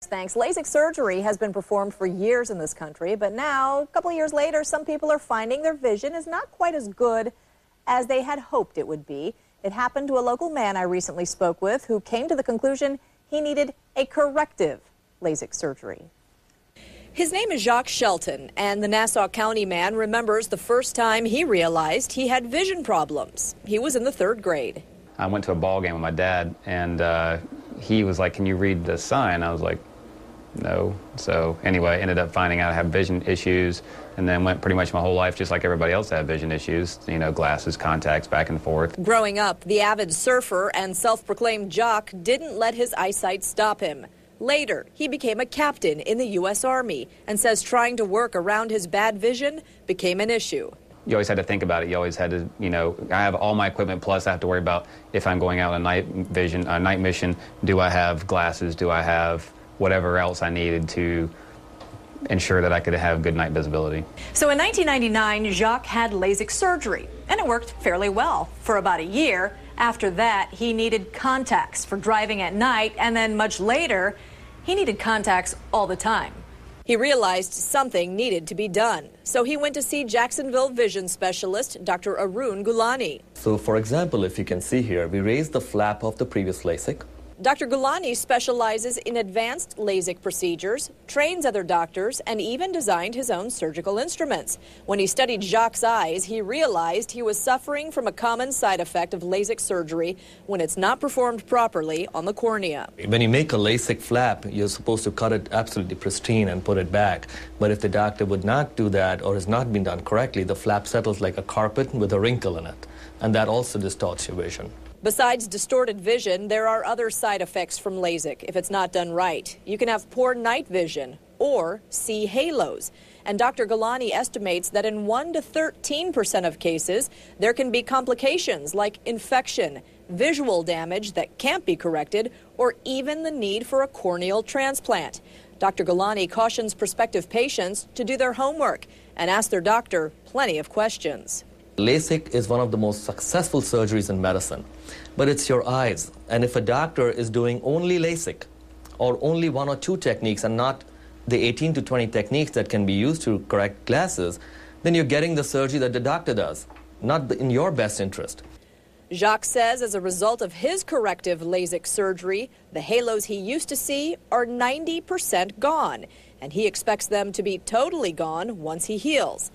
Thanks. LASIK surgery has been performed for years in this country, but now, a couple of years later, some people are finding their vision is not quite as good as they had hoped it would be. It happened to a local man I recently spoke with who came to the conclusion he needed a corrective LASIK surgery. His name is Jacques Shelton, and the Nassau County man remembers the first time he realized he had vision problems. He was in the 3rd grade. I went to a ball game with my dad, and he was like, "Can you read the sign?" I was like, "No." So anyway, ended up finding out I have vision issues, and then went pretty much my whole life just like everybody else had vision issues, you know, glasses, contacts, back and forth. Growing up, the avid surfer and self-proclaimed jock didn't let his eyesight stop him. Later, he became a captain in the U.S. Army and says trying to work around his bad vision became an issue. You always had to think about it. You always had to, you know, I have all my equipment, plus I have to worry about if I'm going out on a night mission, do I have glasses, do I have whatever else I needed to ensure that I could have good night visibility. So in 1999, Jacques had LASIK surgery, and it worked fairly well for about a year. After that, he needed contacts for driving at night, and then much later, he needed contacts all the time. He realized something needed to be done, so he went to see Jacksonville vision specialist Dr. Gulani. So, for example, if you can see here, we raised the flap of the previous LASIK. Dr. Gulani specializes in advanced LASIK procedures, trains other doctors, and even designed his own surgical instruments. When he studied Jacques' eyes, he realized he was suffering from a common side effect of LASIK surgery when it's not performed properly on the cornea. When you make a LASIK flap, you're supposed to cut it absolutely pristine and put it back. But if the doctor would not do that or has not been done correctly, the flap settles like a carpet with a wrinkle in it. And that also distorts your vision. Besides distorted vision, there are other side effects from LASIK if it's not done right. You can have poor night vision or see halos. And Dr. Gulani estimates that in 1 to 13% of cases, there can be complications like infection, visual damage that can't be corrected, or even the need for a corneal transplant. Dr. Gulani cautions prospective patients to do their homework and ask their doctor plenty of questions. LASIK is one of the most successful surgeries in medicine, but it's your eyes. And if a doctor is doing only LASIK or only 1 or 2 techniques and not the 18 to 20 techniques that can be used to correct glasses, then you're getting the surgery that the doctor does, not in your best interest. Jacques says as a result of his corrective LASIK surgery, the halos he used to see are 90% gone, and he expects them to be totally gone once he heals.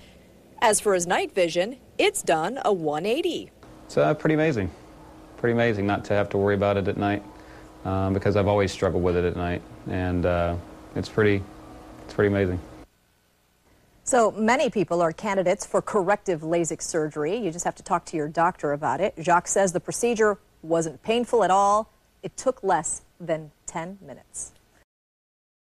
As for his night vision, it's done a 180. It's pretty amazing. Pretty amazing not to have to worry about it at night, because I've always struggled with it at night, and it's pretty amazing. So many people are candidates for corrective LASIK surgery. You just have to talk to your doctor about it. Jacques says the procedure wasn't painful at all. It took less than 10 minutes.